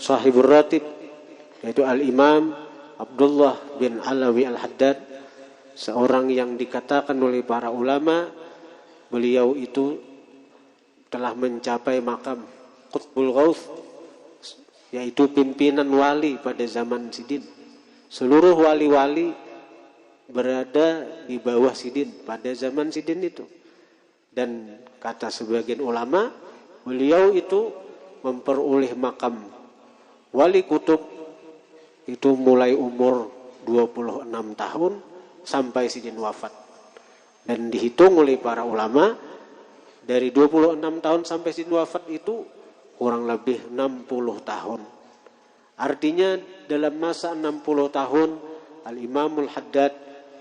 Sahibur Ratib, yaitu Al-Imam Abdullah bin Alawi Al-Haddad, seorang yang dikatakan oleh para ulama beliau itu telah mencapai makam Qutbul Ghaus, yaitu pimpinan wali pada zaman Sidin. Seluruh wali-wali berada di bawah Sidin pada zaman Sidin itu. Dan kata sebagian ulama, beliau itu memperoleh makam wali kutub itu mulai umur 26 tahun sampai Sidin wafat. Dan dihitung oleh para ulama, dari 26 tahun sampai Sidin wafat itu kurang lebih 60 tahun. Artinya dalam masa 60 tahun Al-Imamul Haddad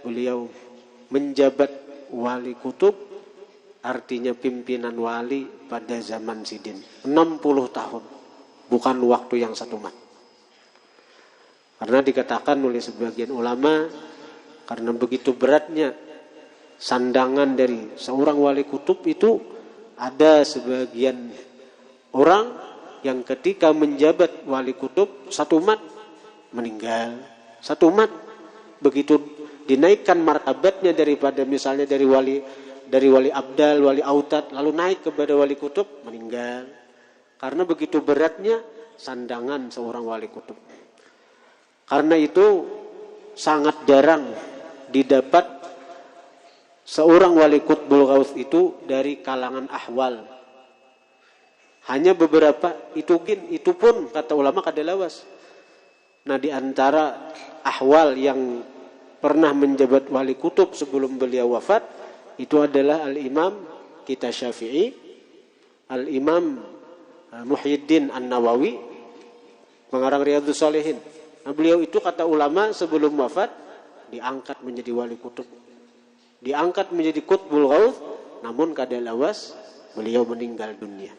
beliau menjabat wali kutub, artinya pimpinan wali pada zaman Sidin. 60 tahun, bukan waktu yang satu mat. Karena dikatakan oleh sebagian ulama, karena begitu beratnya sandangan dari seorang wali kutub itu, ada sebagian orang yang ketika menjabat wali kutub satu mat meninggal. Satu mat begitu dinaikkan martabatnya daripada misalnya dari wali abdal, wali autad, lalu naik kepada wali kutub, meninggal. Karena begitu beratnya sandangan seorang wali kutub. Karena itu sangat jarang didapat seorang wali Qutbul Ghaus itu dari kalangan ahwal. Hanya beberapa, itu pun kata ulama kadalawas. Nah, di antara ahwal yang pernah menjabat wali kutub sebelum beliau wafat itu adalah Al-Imam kita Syafi'i, Al-Imam Muhyiddin An-Nawawi, pengarang Riyadhus Shalihin. Nah, beliau itu kata ulama sebelum wafat diangkat menjadi wali kutub, diangkat menjadi Qutbul Ghaus, namun kadalawas beliau meninggal dunia.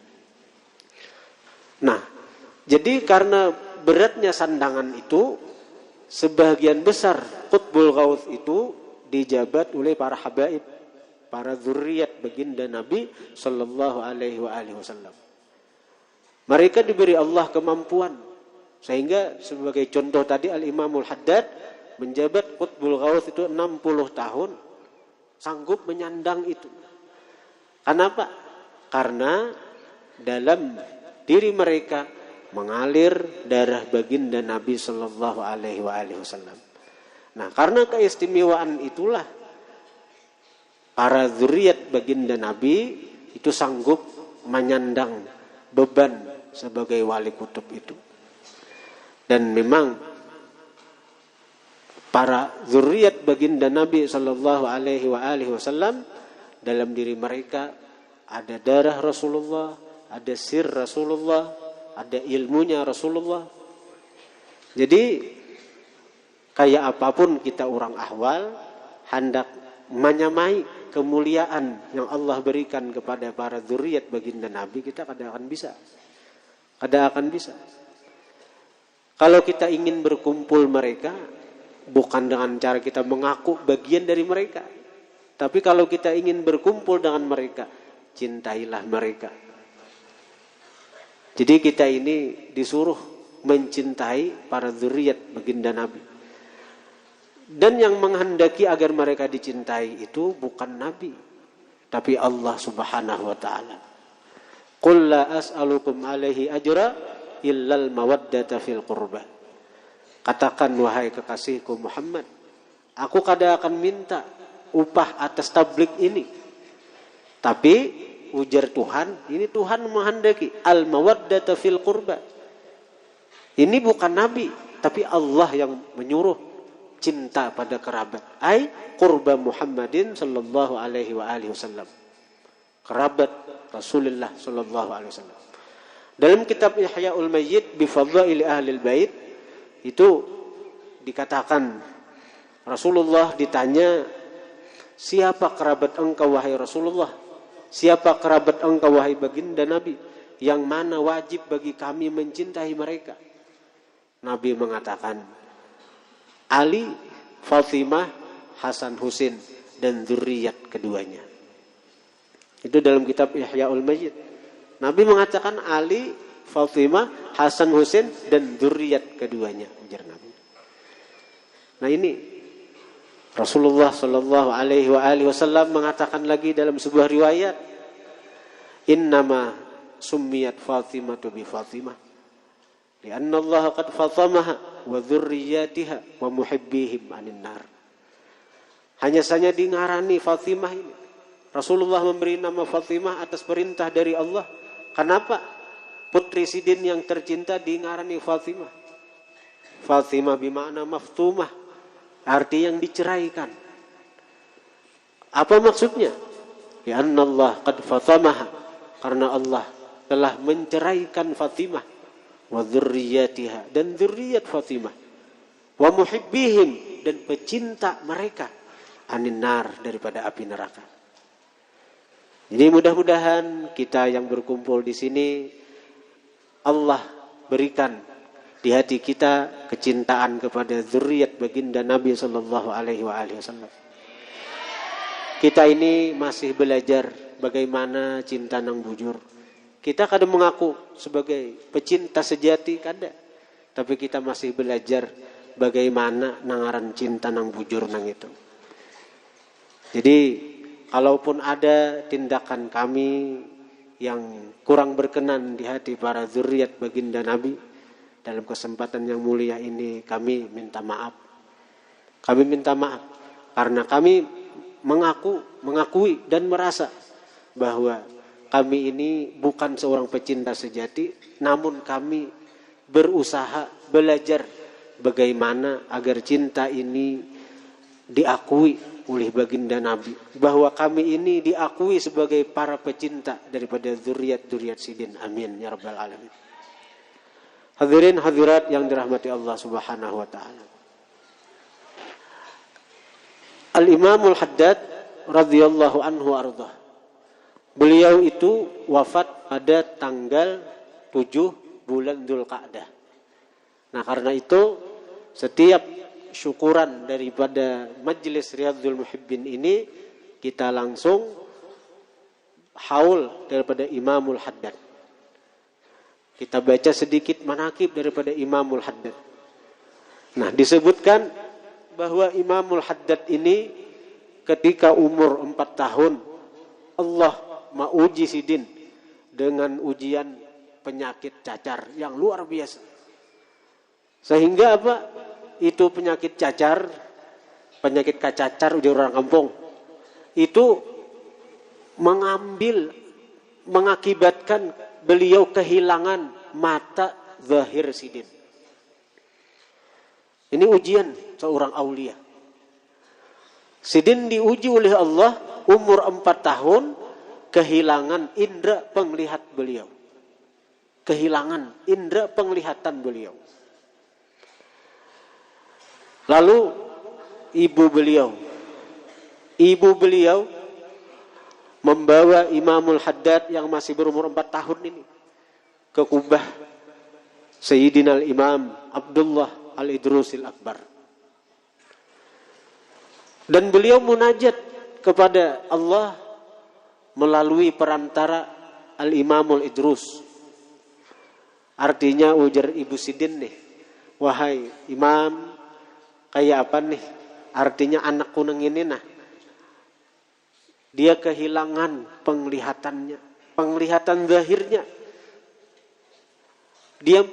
Nah, jadi karena beratnya sandangan itu, sebagian besar Qutbul Ghaus itu dijabat oleh para habaib, para zuriat baginda Nabi sallallahu alaihi wasallam. Mereka diberi Allah kemampuan, sehingga sebagai contoh tadi Al-Imamul Haddad menjabat Qutbul Ghaus itu 60 tahun, sanggup menyandang itu. Kenapa? Karena dalam diri mereka mengalir darah baginda Nabi sallallahu alaihi wasallam. Nah, karena keistimewaan itulah para zuriat baginda Nabi itu sanggup menyandang beban sebagai wali kutub itu. Dan memang para zuriat baginda Nabi sallallahu alaihi wasallam dalam diri mereka ada darah Rasulullah, ada sir Rasulullah, ada ilmunya Rasulullah. Jadi kayak apapun kita orang ahwal, hendak menyamai kemuliaan yang Allah berikan kepada para zuriat baginda Nabi, kita kadang akan bisa. Kalau kita ingin berkumpul mereka, bukan dengan cara kita mengaku bagian dari mereka, tapi kalau kita ingin berkumpul dengan mereka, cintailah mereka. Jadi kita ini disuruh mencintai para zuriat baginda Nabi. Dan yang menghendaki agar mereka dicintai itu bukan Nabi, tapi Allah Subhanahu wa taala. Qul la as'alukum alaihi ajra illal mawaddata fil qurba. Katakan wahai kekasihku Muhammad, aku kada akan minta upah atas tabligh ini. Tapi ujar Tuhan, ini Tuhan menghendaki al-mawaddata fil qurba. Ini bukan Nabi, tapi Allah yang menyuruh cinta pada kerabat. Ai qurba Muhammadin sallallahu alaihi wasallam. Kerabat Rasulullah sallallahu alaihi wasallam. Dalam kitab Ihya'ul Mayyit bi Fadhaili Ahlil Bait itu dikatakan Rasulullah ditanya, siapa kerabat engkau wahai Rasulullah? Siapa kerabat engkau wahai baginda Nabi? Yang mana wajib bagi kami mencintai mereka? Nabi mengatakan Ali, Fatimah, Hasan, Husain dan zuriat keduanya. Itu dalam kitab Ihya'ul Mayyit. Nabi mengatakan Ali, Fatimah, Hasan Husain dan dzurriyyat keduanya, ujar Nabi. Nah ini Rasulullah Shallallahu Alaihi Wasallam mengatakan lagi dalam sebuah riwayat, Innama summiyat Fatimah bi Fatimah, lianna Allah qad fatamaha wa dzurriyyatiha wa muhibbihim anin nar. Hanya saja dingarani Fatimah ini. Rasulullah memberi nama Fatimah atas perintah dari Allah. Kenapa? Putri Sidin yang tercinta dingarani Fatimah. Fatimah bermakna maftumah, arti yang diceraikan. Apa maksudnya? Ya Allah qad fatamaha, karena Allah telah menceraikan Fatimah, wa dzurriyyatiha, dan dzurriyyat Fatimah, wa muhibbihim, dan pecinta mereka, anin nar, daripada api neraka. Jadi mudah-mudahan kita yang berkumpul di sini Allah berikan di hati kita kecintaan kepada dzurriyyat baginda Nabi sallallahu alaihi wasallam. Kita ini masih belajar bagaimana cinta nang bujur. Kita kadang mengaku sebagai pecinta sejati kada, tapi kita masih belajar bagaimana nangaran cinta nang bujur nang itu. Jadi kalaupun ada tindakan kami yang kurang berkenan di hati para dzurriyyat baginda Nabi, dalam kesempatan yang mulia ini kami minta maaf. Kami minta maaf karena kami mengakui dan merasa bahwa kami ini bukan seorang pecinta sejati, namun kami berusaha belajar bagaimana agar cinta ini diakui oleh baginda Nabi, bahwa kami ini diakui sebagai para pecinta daripada dzurriyyat Sidin. Amin ya rabbal alamin. Hadirin hadirat yang dirahmati Allah Subhanahu wa taala. Al-Imamul Haddad radhiyallahu anhu ardhah. Beliau itu wafat pada tanggal 7 bulan Dzulqa'dah. Nah, karena itu setiap syukuran daripada Majelis Riyadhul Muhibbin ini kita langsung haul daripada Imamul Haddad. Kita baca sedikit manaqib daripada Imamul Haddad. Nah, disebutkan bahwa Imamul Haddad ini ketika umur 4 tahun Allah mauji Sidin dengan ujian penyakit cacar yang luar biasa. Sehingga apa? Itu penyakit cacar, penyakit cacar ujar orang kampung, itu mengakibatkan beliau kehilangan mata zahir Sidin. Ini ujian seorang aulia. Sidin diuji oleh Allah umur 4 tahun, kehilangan indera penglihat beliau. Kehilangan indera penglihatan beliau. Lalu ibu beliau membawa Imamul Haddad yang masih berumur 4 tahun ini ke kubah Sayyidina Imam Abdullah Al-Idrusil Akbar. Dan beliau munajat kepada Allah melalui perantara Al-Imamul Idrus. Artinya ujar ibu Sidin nih, wahai Imam, kayak apa nih? Artinya anak kuneng ini nah, dia kehilangan penglihatannya, penglihatan zahirnya. Dia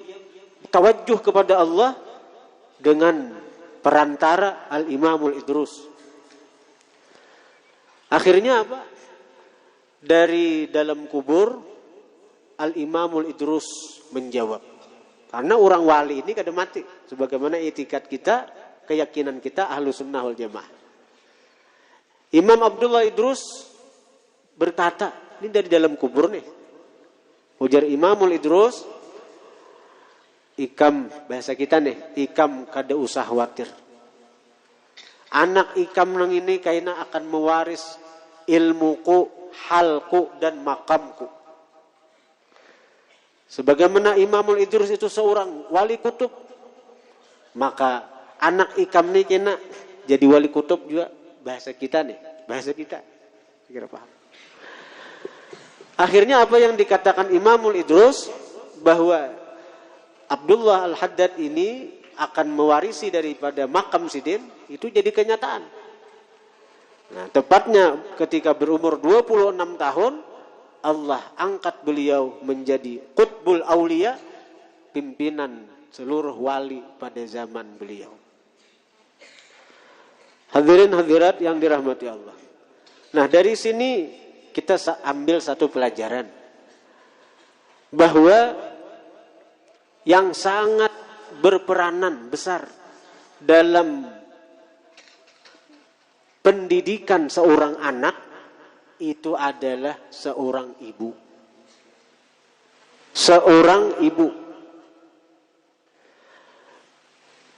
tawajuh kepada Allah dengan perantara Al-Imamul Idrus. Akhirnya apa? Dari dalam kubur Al-Imamul Idrus menjawab. Karena orang wali ini kada mati. Sebagaimana etikat kita, keyakinan kita Ahlus Sunnah wal Jamaah. Imam Abdullah Idrus berkata, ini dari dalam kubur nih. Ujar Imamul Idrus, ikam, bahasa kita nih, ikam kada usah khawatir. Anak ikam nang ini kayaknya akan mewaris ilmuku, halku, dan makamku. Sebagaimana Imamul Idrus itu seorang wali kutub, maka anak ikam nih kena jadi wali kutub juga, bahasa kita nih, bahasa kita. Kira paham. Akhirnya apa yang dikatakan Imamul Idrus, bahwa Abdullah Al-Haddad ini akan mewarisi daripada makam Sidin, itu jadi kenyataan. Nah, tepatnya ketika berumur 26 tahun, Allah angkat beliau menjadi Qutbul Aulia, pimpinan seluruh wali pada zaman beliau. Hadirin hadirat yang dirahmati Allah. Nah, dari sini kita ambil satu pelajaran. Bahwa yang sangat berperanan besar dalam pendidikan seorang anak itu adalah seorang ibu. Seorang ibu.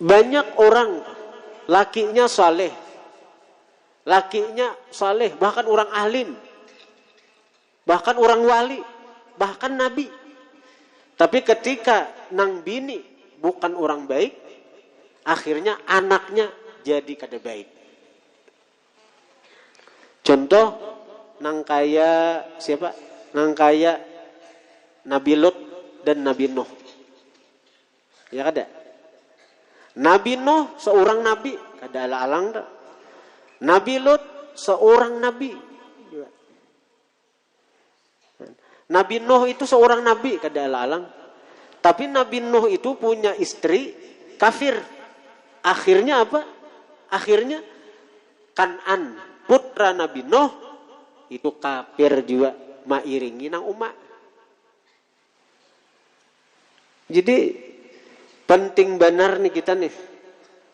Banyak orang lakinya saleh, bahkan orang alim, bahkan orang wali, bahkan nabi. Tapi ketika nang bini bukan orang baik, akhirnya anaknya jadi kada baik. Contoh nang kaya siapa? Nang kaya Nabi Lut dan Nabi Nuh. Ya kada? Nabi Nuh seorang nabi, kada alang dah. Nabi Lut seorang nabi. Nabi Nuh itu seorang nabi, kada alang. Tapi Nabi Nuh itu punya istri kafir. Akhirnya apa? Akhirnya Kan'an, putra Nabi Nuh itu kafir juga, mairingi nang umat. Jadi penting benar nih kita nih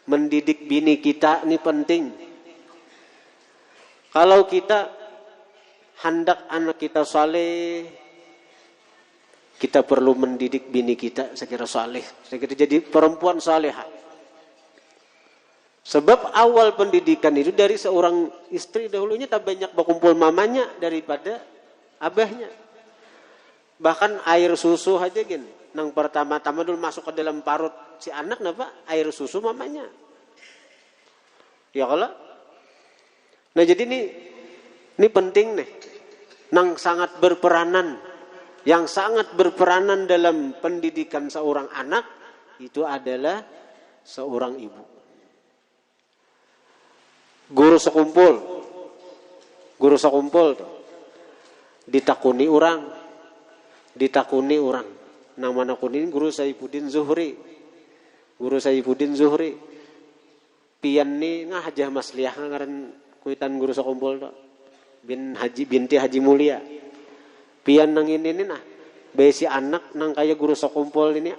mendidik bini kita nih penting. Kalau kita hendak anak kita saleh, kita perlu mendidik bini kita sekira saleh, sekira jadi perempuan salehah. Sebab awal pendidikan itu dari seorang istri dahulunya tak banyak berkumpul mamanya daripada abahnya. Bahkan air susu aja gin, nang pertama-tama dulu masuk ke dalam parut si anak napa? Air susu mamanya. Ya kalau. Nah jadi ini penting nih, nang sangat berperanan, yang sangat berperanan dalam pendidikan seorang anak itu adalah seorang ibu. Guru sekumpul tuh, ditakuni orang, nang mana kuning Guru Saifuddin Zuhri, pian ni ngah Masliyah ngaran kuitan Guru sekumpul tuh, binti Haji Mulia, pian nang ini nah, besi anak nang kaya Guru sekumpul ini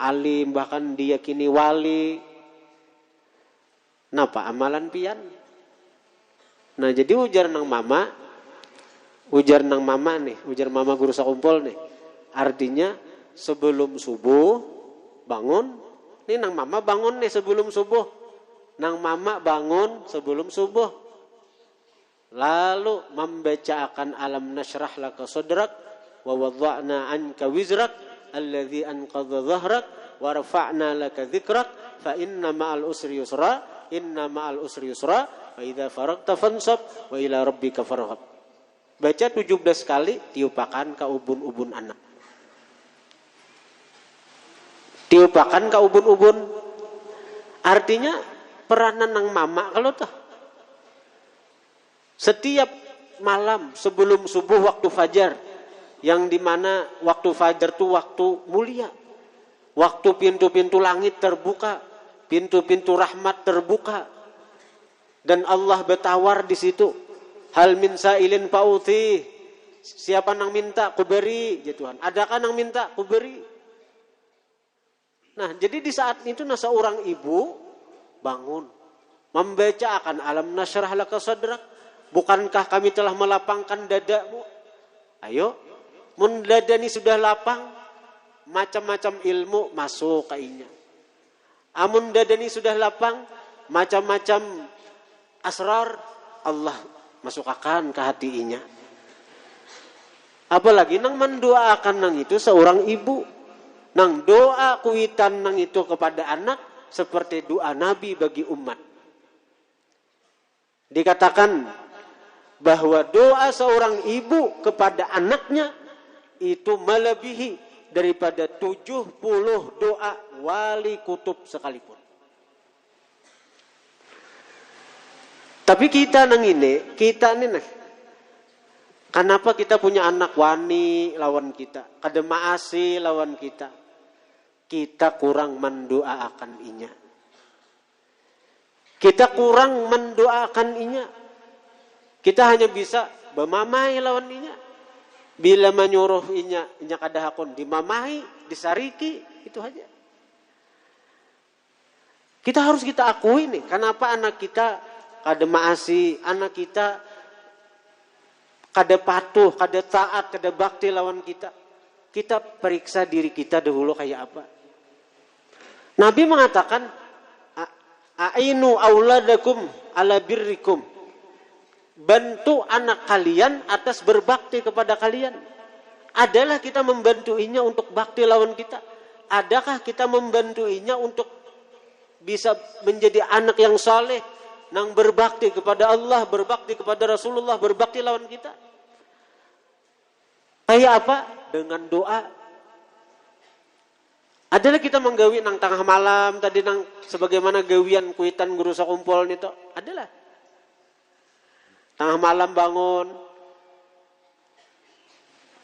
alim, bahkan diyakini wali. Napa amalan pian? Nah jadi ujar nang mama Guru sekumpul nih, artinya sebelum subuh bangun, nih nang mama bangun nih sebelum subuh, lalu membacakan alam nashrah laka sadrak wa wadha'na anka wizrak alladhi anqadha dhahrak wa rafa'na laka dhikrak fa inna ma'al usri yusra wa idza faragta fansab wa ila rabbika farghab. Baca 17 kali, tiupakan ka ubun-ubun anak. Tiupakan ka ubun-ubun. Artinya peranan nang mama kalau tah. Setiap malam sebelum subuh waktu fajar, yang dimana waktu fajar itu waktu mulia, waktu pintu-pintu langit terbuka, pintu-pintu rahmat terbuka, dan Allah bertawar di situ. Hal min sa'ilin fa'uti, siapa nang minta ku beri, ya Tuhan. Adakah nang minta ku beri? Nah, jadi di saat itu seorang ibu bangun membaca akan alam nashrah laka sadrak. Bukankah kami telah melapangkan dadamu? Ayo, mun dada ni sudah lapang, macam-macam ilmu masuk ke inya. Amun dada ni sudah lapang, macam-macam asrar Allah masukkan ke hatinya. Apalagi nang mendoakan nang itu seorang ibu, nang doa kuitan nang itu kepada anak seperti doa Nabi bagi umat. Dikatakan bahwa doa seorang ibu kepada anaknya itu melebihi daripada 70 doa wali kutub sekalipun. Tapi kita nih, kenapa kita punya anak wani lawan kita, kada maasi lawan kita? Kita kurang mendoakan inya. Kita kurang mendoakan inya. Kita hanya bisa bermamai lawan inya. Bila menyuruh inya kada hakon dimamai, disariki, itu aja. Kita harus kita akui nih, kenapa anak kita kada maasi, anak kita kada patuh, kada taat, kada bakti lawan kita. Kita periksa diri kita dahulu kayak apa. Nabi mengatakan, A'inu auladakum ala birrikum. Bantu anak kalian atas berbakti kepada kalian. Adalah kita membantuinya untuk bakti lawan kita? Adakah kita membantuinya untuk bisa menjadi anak yang saleh, yang berbakti kepada Allah, berbakti kepada Rasulullah, berbakti lawan kita? Kayak apa? Dengan doa. Adalah kita menggawi nang tengah malam tadi nang sebagaimana gawian kuitan guru sakumpul nito. Adalah tengah malam bangun.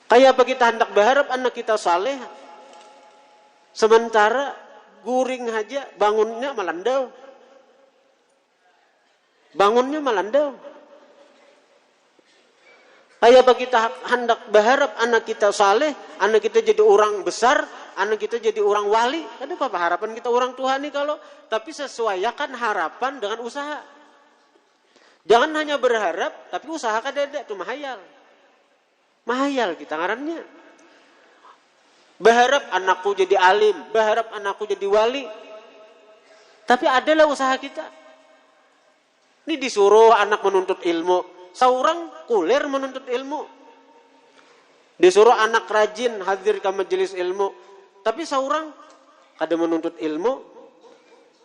Kayak apa kita hendak berharap anak kita saleh, sementara guring aja bangunnya melandau. Bangunnya melandau. Kayak apa kita hendak berharap anak kita saleh, anak kita jadi orang besar, anak kita jadi orang wali. Ada apa harapan kita orang Tuhan nih kalau, tapi sesuaikan harapan dengan usaha. Jangan hanya berharap, tapi usaha kada ada, itu mahayal. Mahayal kita ngarannya. Berharap anakku jadi alim, berharap anakku jadi wali. Tapi adalah usaha kita. Ini disuruh anak menuntut ilmu, seorang kuliah menuntut ilmu. Disuruh anak rajin hadir ke majelis ilmu, tapi seorang kada menuntut ilmu.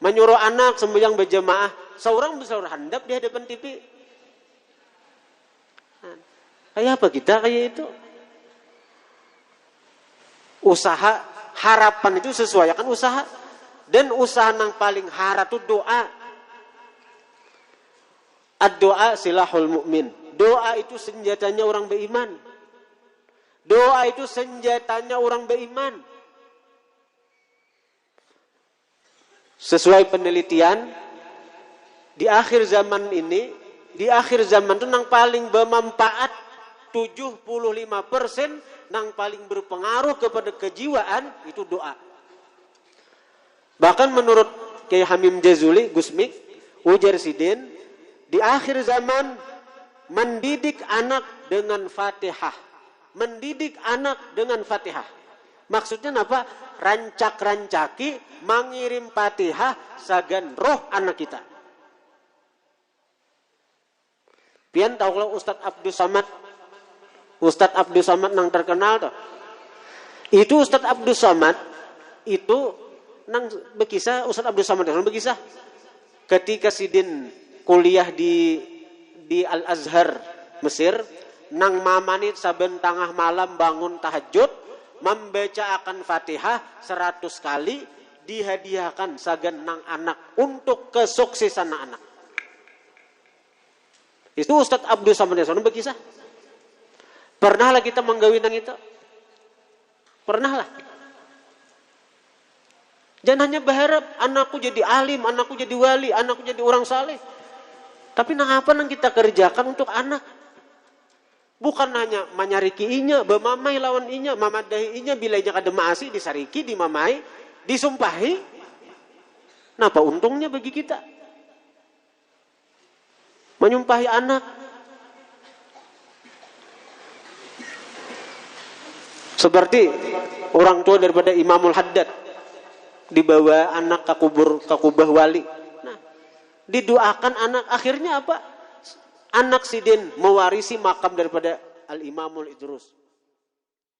Menyuruh anak sembahyang berjamaah, seorang besar handap di hadapan TV. Kayak apa kita kayak itu? Usaha, harapan itu sesuaikan usaha. Dan usaha yang paling harap itu doa. Ad-doa silahul mu'min. Doa itu senjatanya orang beriman. Doa itu senjatanya orang beriman. Sesuai penelitian, di akhir zaman ini, di akhir zaman itu yang paling bermanfaat 75% yang paling berpengaruh kepada kejiwaan itu doa. Bahkan menurut Kiai Hamim Jazuli, Gusmik, ujar Sidin, di akhir zaman mendidik anak dengan Fatihah. Mendidik anak dengan Fatihah. Maksudnya apa? Rancak-rancaki mengirim Fatihah sagan roh anak kita. Pian tahu kalau Ustadz Abdus Samad? Ustadz Abdus Samad yang terkenal tuh. Itu Ustadz Abdus Samad itu nang berkisah, Ustadz Abdus Samad yang berkisah ketika Sidin kuliah di Al-Azhar Mesir, nang mamani saben tengah malam bangun tahajud membaca akan Fatihah 100 kali, dihadiahkan sagan nang anak untuk kesuksesan anak. Itu Ustadz Abdul Samad yang berkisah. Pernahlah kita menggawi nang itu? Pernahlah. Jangan hanya berharap anakku jadi alim, anakku jadi wali, anakku jadi orang saleh. Tapi nang apa nang kita kerjakan untuk anak? Bukan hanya menyariki inya, bermamai lawan inya, mamadahi inya, bila inya kada maasi, disariki, dimamai, disumpahi. Napa untungnya bagi kita? Menyumpahi anak. Seperti orang tua daripada Imamul Haddad, dibawa anak ke kubah wali. Nah, didoakan anak, akhirnya apa? Anak Sidin mewarisi makam daripada Al-Imamul Idrus.